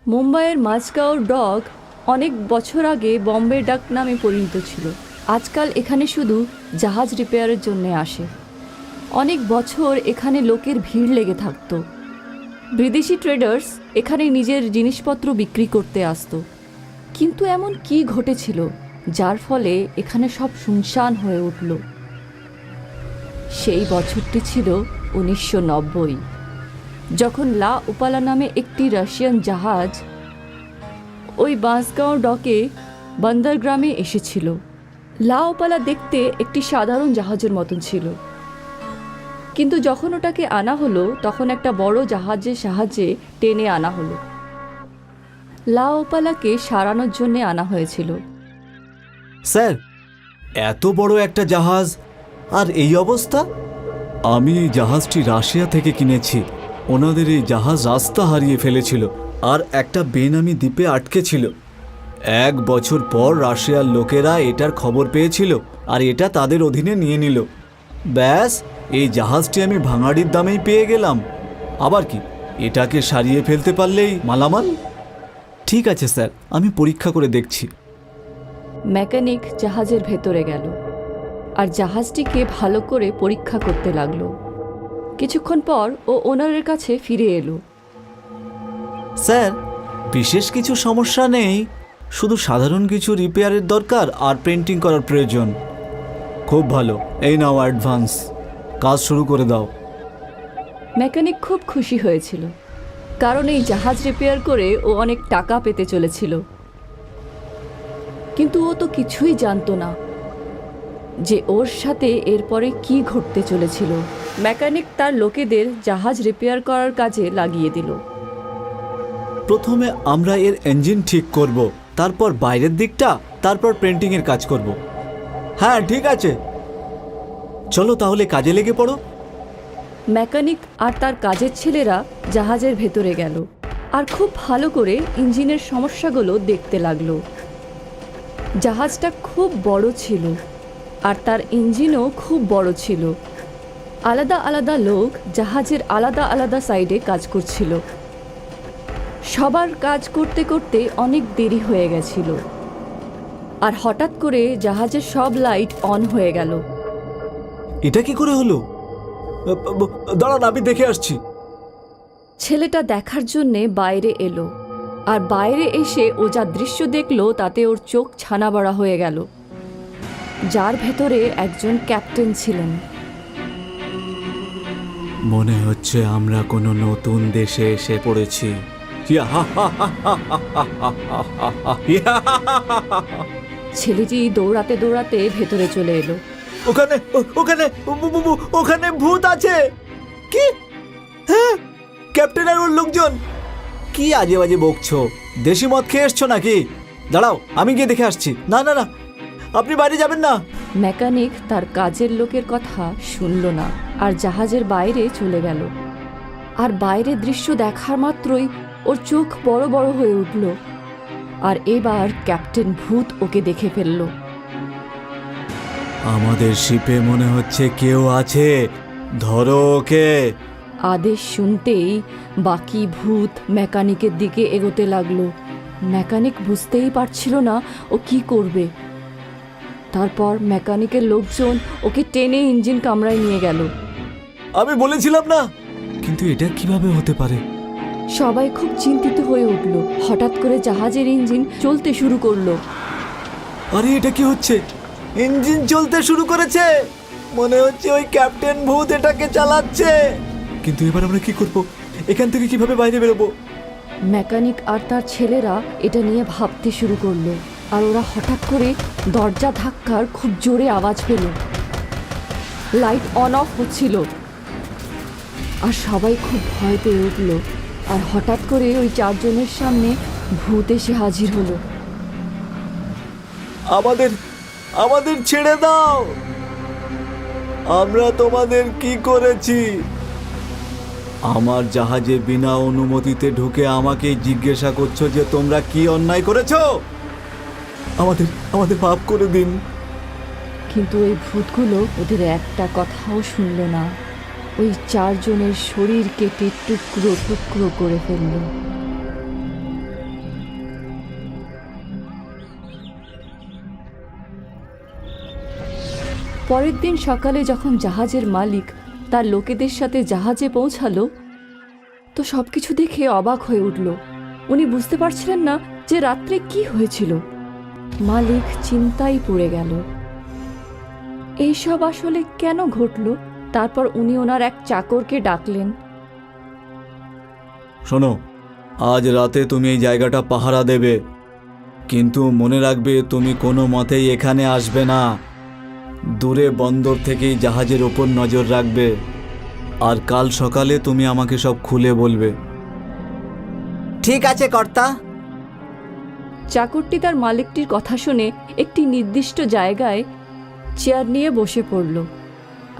মুম্বাইয়ের মাঝগাঁও ডক অনেক বছর আগে বম্বে ডাক নামে পরিণত ছিল। আজকাল এখানে শুধু জাহাজ রিপেয়ারের জন্য আসে। অনেক বছর এখানে লোকের ভিড় লেগে থাকত। বিদেশি ট্রেডার্স এখানে নিজের জিনিসপত্র বিক্রি করতে আসতো। কিন্তু এমন কি ঘটেছিল যার ফলে এখানে সব শুনশান হয়ে উঠল? সেই বছরটি ছিল 1990, যখন লা উপালা নামে একটি রাশিয়ান জাহাজ ওই বাঁশগাঁও ডকে বন্দরগ্রামে এসেছিল। লা উপালা দেখতে একটি সাধারণ জাহাজের মতন ছিল, কিন্তু যখন ওটাকে আনা হলো তখন একটা বড় জাহাজের সাহায্যে টেনে আনা হলো। লা উপালাকে সারানোর জন্যে আনা হয়েছিল। স্যার, এত বড় একটা জাহাজ আর এই অবস্থা? আমি এই জাহাজটি রাশিয়া থেকে কিনেছি। ওনাদের এই জাহাজ রাস্তা হারিয়ে ফেলেছিল আর একটা বেনামি দ্বীপে আটকে ছিল। 1 বছর পর রাশিয়ার লোকেরা এটার খবর পেয়েছিল আর এটা তাদের অধীনে নিয়ে নিল। ব্যাস, এই জাহাজটি আমি ভাঙাড়ির দামেই পেয়ে গেলাম। আবার কি, এটাকে সারিয়ে ফেলতে পারলেই মালামাল। ঠিক আছে স্যার, আমি পরীক্ষা করে দেখছি। মেকানিক জাহাজের ভেতরে গেল আর জাহাজটিকে ভালো করে পরীক্ষা করতে লাগলো। কিছুক্ষণ পর ও ওনারের কাছে ফিরে এলো। স্যার, বিশেষ কিছু সমস্যা নেই, শুধু সাধারণ কিছু রিপেয়ারের দরকার আর পেন্টিং করার প্রয়োজন। খুব ভালো, এই নাও অ্যাডভান্স, কাজ শুরু করে দাও। মেকানিক খুব খুশি হয়েছিল, কারণ এই জাহাজ রিপেয়ার করে ও অনেক টাকা পেতে চলেছিল। কিন্তু ও তো কিছুই জানতো না যে ওর সাথে এরপরে কি ঘটতে চলেছিল। মেকানিক তার লোকেদের জাহাজ রিপেয়ার করার কাজে লাগিয়ে দিল। প্রথমে আমরা এর ইঞ্জিন ঠিক করব, তারপর বাইরের দিকটা, তারপর পেন্টিংয়ের কাজ করব। হ্যাঁ ঠিক আছে, চলো তাহলে কাজে লেগে পড়ো। মেকানিক আর তার কাজের ছেলেরা জাহাজের ভেতরে গেল আর খুব ভালো করে ইঞ্জিনের সমস্যাগুলো দেখতে লাগলো। জাহাজটা খুব বড় ছিল আর তার ইঞ্জিনও খুব বড় ছিল। আলাদা আলাদা লোক জাহাজের আলাদা আলাদা সাইডে কাজ করছিল। সবার কাজ করতে করতে অনেক দেরি হয়ে গেছিল আর হঠাৎ করে জাহাজের সব লাইট অন হয়ে গেল। এটা কি করে হলো? দাঁড়ান, আমি দেখে আসছি। ছেলেটা দেখার জন্যে বাইরে এলো আর বাইরে এসে ও যা দৃশ্য দেখলো তাতে ওর চোখ ছানাবড়া হয়ে গেল, যার ভেতরে একজন ক্যাপ্টেন ছিলেন। মনে হচ্ছে আমরা কোনো নতুন দেশে এসে পড়েছি। ছেলেটি দৌড়াতে দৌড়াতে ভেতরে চলে এলো। ওখানে ওখানে ওখানে ভূত আছে। কি? হ্যাঁ, ক্যাপ্টেন আর ওর লোকজন। কি আজে বাজে বকছো? দেশি মদ খেয়ে এসছো নাকি? দাঁড়াও, আমি গিয়ে দেখে আসছি। না না না, আপনি বাইরে যাবেন না। মেকানিক তার কাজের লোকের কথা শুনল না আর জাহাজের বাইরে চলে গেল। আর বাইরে দৃশ্য দেখার মাত্রই ওর চোখ বড় বড় হয়ে উঠল। আর এবার ক্যাপ্টেন ভূত ওকে দেখে ফেলল। আমাদের শিপে মনে হচ্ছে কেউ আছে, ধরো ওকে। আদেশ শুনতেই বাকি ভূত মেকানিকের দিকে এগোতে লাগলো। মেকানিক বুঝতেই পারছিল না ও কি করবে। তারপর মেকানিকের লোকজন ওকে টেনে ইঞ্জিন কামরায় নিয়ে গেল। আমি বলেছিলাম না। কিন্তু এটা কিভাবে হতে পারে? সবাই খুব চিন্তিত হয়ে উঠল। হঠাৎ করে জাহাজের ইঞ্জিন চলতে শুরু করলো। আরে এটা কি হচ্ছে? ইঞ্জিন চলতে শুরু করেছে। মনে হচ্ছে ওই ক্যাপ্টেন ভূত এটাকে চালাচ্ছে। কিন্তু এবার আমরা কি করব? এখান থেকে কিভাবে বাইরে বেরোবো? মেকানিক আর তার ছেলেরা এটা নিয়ে ভাবতে শুরু করলো। আর ওরা হঠাৎ করে দরজা ধাক্কার খুব জোরে আওয়াজ পেল। লাইট অন অফ হচ্ছিল আর সবাই খুব ভয় পেয়ে উঠল। আর হঠাৎ করে ওই 4 জনের সামনে ভূত এসে হাজির হলো। আমাদের আমাদের ছেড়ে দাও। আমরা তোমাদের কি করেছি? আমার জাহাজে বিনা অনুমতিতে ঢুকে আমাকে জিজ্ঞাসা করছো যে তোমরা কি অন্যায় করেছো? আমাদের আমাদের মাফ করে দিন। কিন্তু ওই ভূতগুলো ওদের একটা কথাও শুনল না। ওই 4 জনের শরীর কেটে টুকরো টুকরো করে ফেলল। পরের দিন সকালে যখন জাহাজের মালিক তার লোকেদের সাথে জাহাজে পৌঁছালো, তো সবকিছু দেখে অবাক হয়ে উঠল। উনি বুঝতে পারছিলেন না যে রাত্রে কি হয়েছিল। মালিক চিন্তায় পড়ে গেল, এইসব আসলে কেন ঘটল। তারপর উনি ওনার এক চাকরকে ডাকলেন। শোনো, আজ রাতে তুমি এই জায়গাটা পাহারা দেবে, কিন্তু মনে রাখবে তুমি কোনো মতেই এখানে আসবে না। দূরে বন্দর থেকেই জাহাজের ওপর নজর রাখবে, আর কাল সকালে তুমি আমাকে সব খুলে বলবে। ঠিক আছে কর্তা। চাকরটি তার মালিকটির কথা শুনে একটি নির্দিষ্ট জায়গায় চেয়ার নিয়ে বসে পড়ল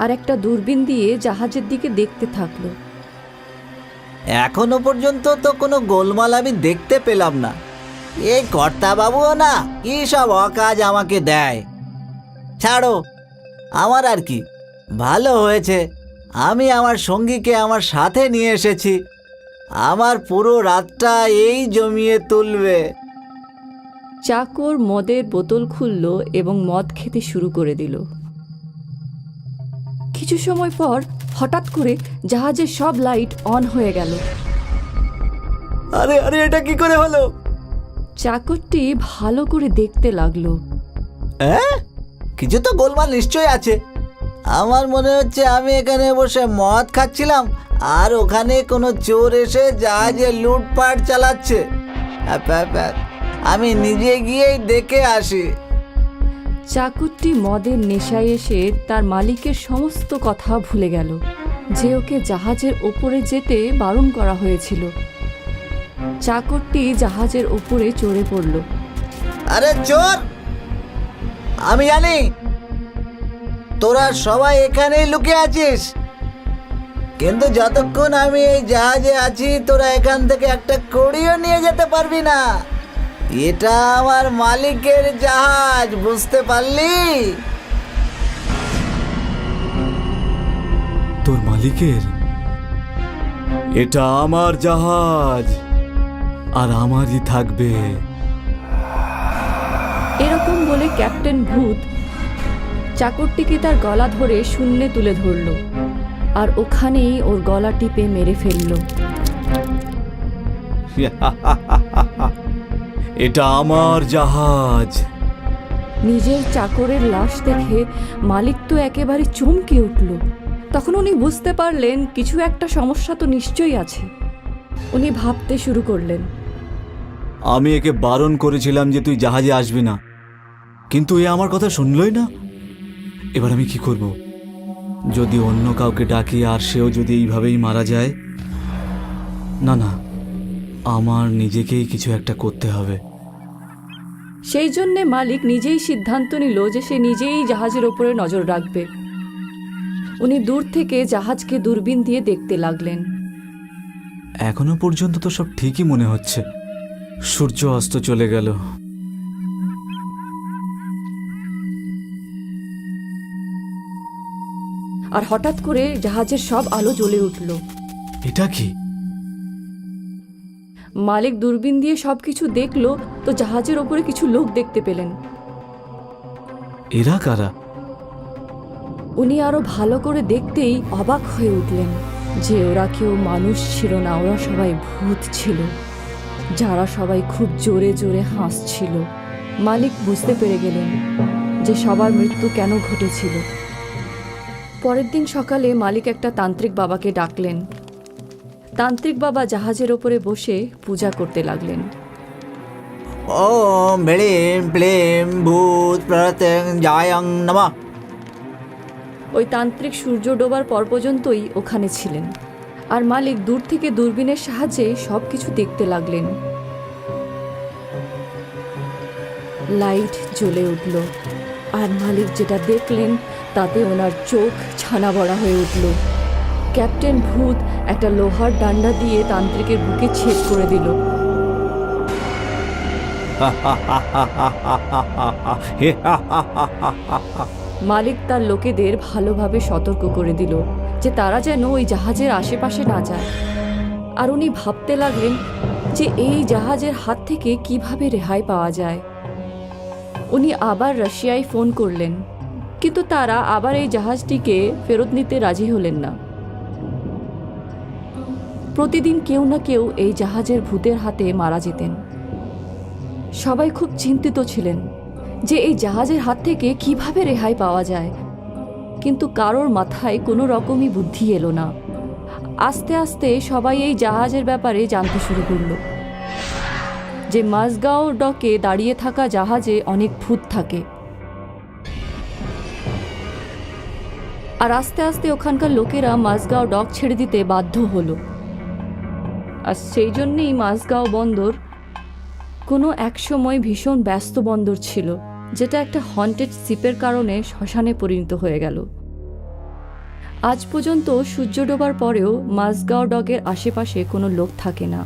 আর একটা দূরবীন দিয়ে জাহাজের দিকে দেখতে থাকলো। এখনো পর্যন্ত তো কোনো গোলমাল আমি দেখতে পেলাম না। এই কর্তা বাবুও না কি সব অকাজ আমাকে দেয়। ছাড়ো, আমার আর কি, ভালো হয়েছে আমি আমার সঙ্গীকে আমার সাথে নিয়ে এসেছি। আমার পুরো রাতটা এই জমিয়ে তুলবে। চাকর মদের বোতল খুলল এবং মদ খেতে শুরু করে দিল। কিছু সময় পর হঠাৎ করে জাহাজের সব লাইট অন হয়ে গেল। আরে আরে, এটা কি করে হলো? চাকরটি ভালো করে দেখতে লাগলো। কিছু তো গোলমাল নিশ্চয়ই আছে। আমার মনে হচ্ছে আমি এখানে বসে মদ খাচ্ছিলাম আর ওখানে কোনো চোর এসে জাহাজে লুটপাট চালাচ্ছে। আমি নিজে গিয়েই দেখে আসি। চাকরটি মদের নেশায় এসে তার মালিকের সমস্ত কথা ভুলে গেল, যে ওকে জাহাজের ওপরে যেতে বারণ করা হয়েছিল। চাকরটি জাহাজের ওপরে চড়ে পড়ল। আরে চোর, আমি জানি তোরা সবাই এখানেই লুকিয়ে আছিস, কিন্তু যতক্ষণ আমি এই জাহাজে আছি তোরা এখান থেকে একটা কড়িও নিয়ে যেতে পারবি না। এটা আমার মালিকের জাহাজ, বুঝতে পারলি? তোর মালিকের? এটা আমার জাহাজ, আর আমারই থাকবে। এরকম বলে ক্যাপ্টেন ভূত চাকরটিকে তার গলা ধরে শূন্যে তুলে ধরল আর ওখানেই ওর গলা টিপে মেরে ফেলল। এটা আমার জাহাজ। নিজের চাকরের লাশ দেখে মালিক তো একেবারে চমকে উঠল। তখন উনি বুঝতে পারলেন কিছু একটা সমস্যা তো নিশ্চয়ই আছে। উনি ভাবতে শুরু করলেন, আমি একে বারণ করেছিলাম যে তুই জাহাজে আসবি না, কিন্তু এ আমার কথা শুনলই না। এবার আমি কি করব? যদি অন্য কাউকে ডাকি আর সেও যদি এইভাবেই মারা যায়? না না, আমার নিজেকেই কিছু একটা করতে হবে। সেই জন্যে মালিক নিজেই সিদ্ধান্ত নিল যে সে নিজেই জাহাজের ওপরে নজর রাখবে। উনি দূর থেকে জাহাজকে দূরবীন দিয়ে দেখতে লাগলেন। এখনো পর্যন্ত তো সব ঠিকই মনে হচ্ছে। সূর্য অস্ত চলে গেল। আর হঠাৎ করে জাহাজের সব আলো জ্বলে উঠল। এটা কি? মালিক দূরবীন দিয়ে সবকিছু দেখলো, তো জাহাজের ওপরে কিছু লোক দেখতে পেলেন। এরা কারা? উনি আরো ভালো করে দেখতেই অবাক হয়ে উঠলেন যে ওরা কেউ মানুষ ছিল না, ওরা সবাই ভূত ছিল, যারা সবাই খুব জোরে জোরে হাসছিল। মালিক বুঝতে পেরে গেলেন যে সবার মৃত্যু কেন ঘটেছিল। পরের দিন সকালে মালিক একটা তান্ত্রিক বাবাকে ডাকলেন। তান্ত্রিক বাবা জাহাজের ওপরে বসে পূজা করতে লাগলেন। ওম ব্লীম প্লীম ভূত প্রত্যঙ্গায়ং নমঃ। ওই তান্ত্রিক সূর্য ডোবার পর পর্যন্তই ওখানে ছিলেন, আর মালিক দূর থেকে দূরবীনের সাহায্যে সবকিছু দেখতে লাগলেন। লাইট জ্বলে উঠল, আর মালিক যেটা দেখলেন তাতে ওনার চোখ ছানা বড়া হয়ে উঠল। ক্যাপ্টেন ভূত একটা লোহার ডান্ডা দিয়ে তান্ত্রিকের বুকে ছেদ করে দিল। মালিক তার লোকেদের ভালোভাবে সতর্ক করে দিল যে তারা যেন ওই জাহাজের আশেপাশে না যায়। আর উনি ভাবতে লাগলেন যে এই জাহাজের হাত থেকে কিভাবে রেহাই পাওয়া যায়। উনি আবার রাশিয়ায় ফোন করলেন। কিন্তু তারা আবার এই জাহাজটিকে ফেরত নিতে রাজি হলেন না। প্রতিদিন কেউ না কেউ এই জাহাজের ভূতের হাতে মারা যেতেন। সবাই খুব চিন্তিত ছিলেন যে এই জাহাজের হাত থেকে কিভাবে রেহাই পাওয়া যায়, কিন্তু কারোর মাথায় কোনো রকমই বুদ্ধি এলো না। আস্তে আস্তে সবাই এই জাহাজের ব্যাপারে জানতে শুরু করলো যে মাঝগাঁও ডকে দাঁড়িয়ে থাকা জাহাজে অনেক ভূত থাকে। আর আস্তে আস্তে ওখানকার লোকেরা মাঝগাঁও ডক ছেড়ে দিতে বাধ্য হলো। আর সেই জন্যেই মাঝগাঁও বন্দর কোনো এক সময় ভীষণ ব্যস্ত বন্দর ছিল, যেটা একটা হন্টেড শিপের কারণে শ্মশানে পরিণত হয়ে গেল। আজ পর্যন্ত সূর্য ডোবার পরেও মাঝগাঁও ডকের আশেপাশে কোনো লোক থাকে না।